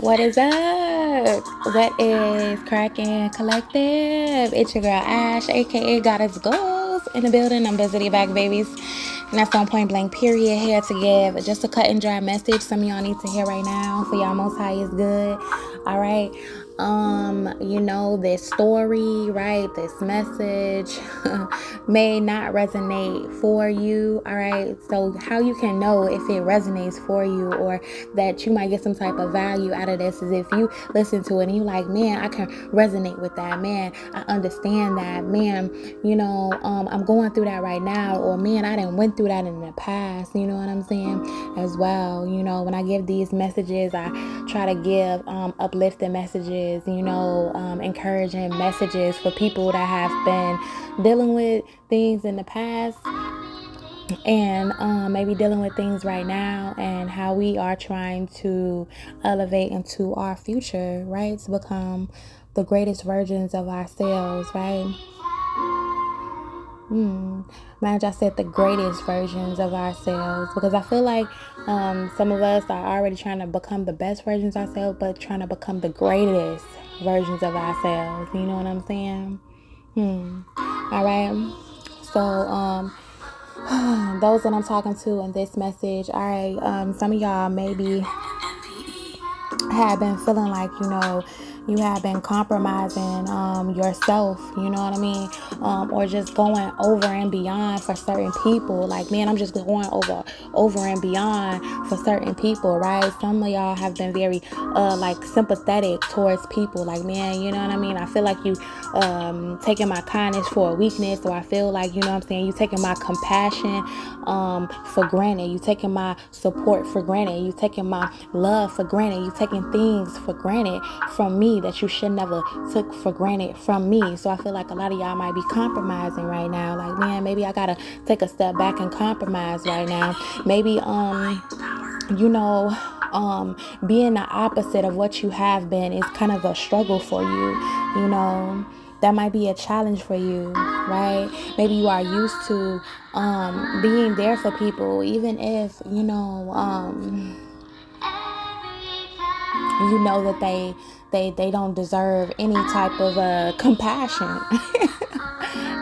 What is up? What is cracking collective? It's your girl Ash, aka Goddess Goals, in the building. I'm visiting back, babies. And that's on point blank, period. Here to give just a cut and dry message. Some of y'all need to hear right now. For y'all, most high is good. All right. This story, right? This message may not resonate for you. All right. So how you can know if it resonates for you or that you might get some type of value out of this is if you listen to it and you like, man, I can resonate with that. Man, I understand that. Man, I'm going through that right now. Or man, I done went through that in the past. You know what I'm saying? As well. When I give these messages, I try to give uplifting messages, encouraging messages for people that have been dealing with things in the past and maybe dealing with things right now, and how we are trying to elevate into our future, right? To become the greatest versions of ourselves, right? Imagine I said the greatest versions of ourselves, because I feel like some of us are already trying to become the best versions of ourselves, but trying to become the greatest versions of ourselves. You know what I'm saying? All right. So those that I'm talking to in this message, all right, some of y'all maybe have been feeling like, you have been compromising yourself, you know what I mean? Or just going over and beyond for certain people. Like, man, I'm just going over and beyond for certain people, right? Some of y'all have been very sympathetic towards people. Like, man, you know what I mean? I feel like you taking my kindness for a weakness, or I feel like, you know what I'm saying, you taking my compassion for granted. You taking my support for granted. You taking my love for granted. You taking things for granted from me that you should never took for granted from me. So I feel like a lot of y'all might be compromising right now. Like, man, maybe I gotta take a step back and compromise right now. Maybe being the opposite of what you have been is kind of a struggle for you. That might be a challenge for you, right? Maybe you are used to being there for people, even if you know that they don't deserve any type of compassion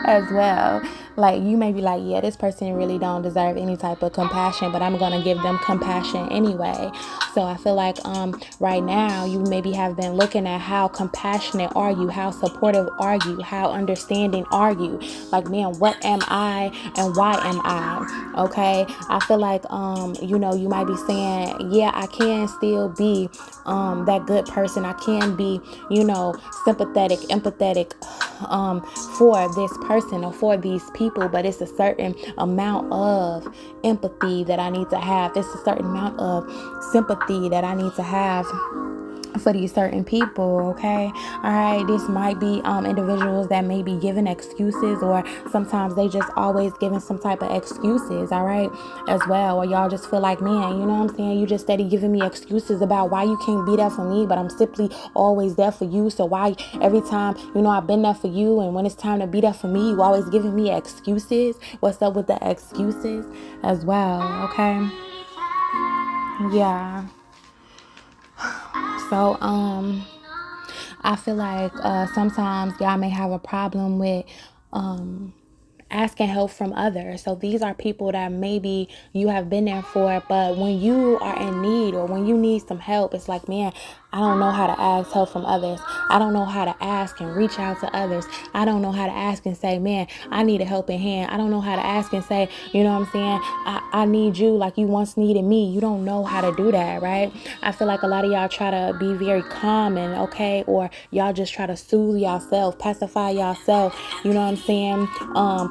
as well. Like, you may be like, yeah, this person really don't deserve any type of compassion, but I'm gonna give them compassion anyway. So I feel like right now you maybe have been looking at how compassionate are you, how supportive are you, how understanding are you? Like, man, what am I and why am I? Okay, I feel like you might be saying, yeah, I can still be that good person. I can be sympathetic, empathetic for this person or for these people, but it's a certain amount of empathy that I need to have. It's a certain amount of sympathy that I need to have for these certain people. Okay, all right, this might be individuals that may be giving excuses, or sometimes they just always giving some type of excuses, all right, as well. Or y'all just feel like, man, you know what I'm saying, you just steady giving me excuses about why you can't be there for me, but I'm simply always there for you. So why every time I've been there for you, and when it's time to be there for me, you always giving me excuses? What's up with the excuses as well? Okay, yeah. So I feel like sometimes y'all may have a problem with asking help from others. So these are people that maybe you have been there for, but when you are in need or when you need some help, it's like, man, I don't know how to ask help from others. I don't know how to ask and reach out to others. I don't know how to ask and say, man, I need a helping hand. I don't know how to ask and say, you know what I'm saying, I need you like you once needed me. You don't know how to do that, right? I feel like a lot of y'all try to be very calm and okay, or y'all just try to soothe yourself, pacify yourself, you know what I'm saying?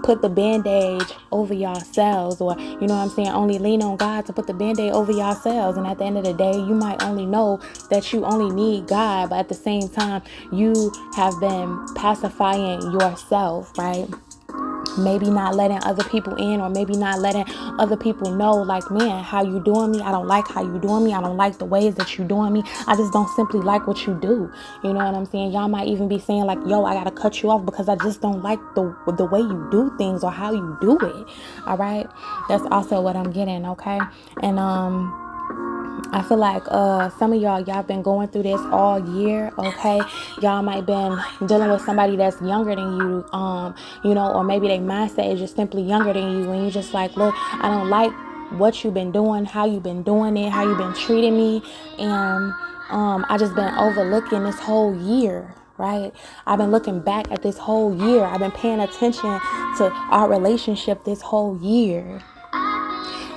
Put the band-aid over yourselves, or you know what I'm saying, only lean on God to put the band-aid over yourselves. And at the end of the day, you might only know that you only need God, but at the same time, you have been pacifying yourself, right? Maybe not letting other people in, or maybe not letting other people know, like, man, how you doing me? I don't like how you doing me. I don't like the ways that you doing me. I just don't simply like what you do. You know what I'm saying? Y'all might even be saying like, yo, I gotta cut you off because I just don't like the way you do things or how you do it. All right, that's also what I'm getting. Okay, and I feel like some of y'all been going through this all year, okay? Y'all might been dealing with somebody that's younger than you, or maybe their mindset is just simply younger than you, and you just like, look, I don't like what you've been doing, how you've been doing it, how you've been treating me, and I just been overlooking this whole year. Right? I've been looking back at this whole year. I've been paying attention to our relationship this whole year.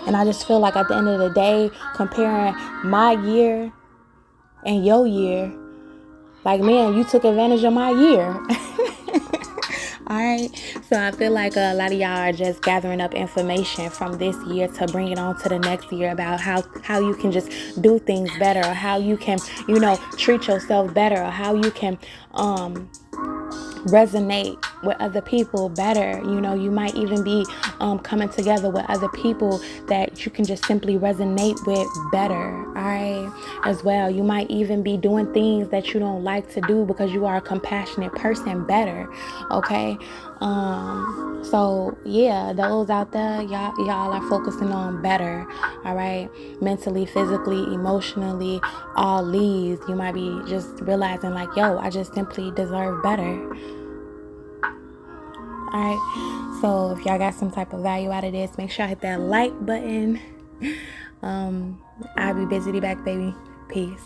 And I just feel like at the end of the day, comparing my year and your year, like, man, you took advantage of my year. All right. So I feel like a lot of y'all are just gathering up information from this year to bring it on to the next year about how you can just do things better, or how you can, treat yourself better, or how you can resonate with other people better. You might even be coming together with other people that you can just simply resonate with better. All right, as well. You might even be doing things that you don't like to do because you are a compassionate person better. Okay. So yeah, those out there, y'all are focusing on better. All right, mentally, physically, emotionally, all these. You might be just realizing like, yo, I just simply deserve better. Alright, so if y'all got some type of value out of this, make sure I hit that like button. I'll be busy to be back, baby. Peace.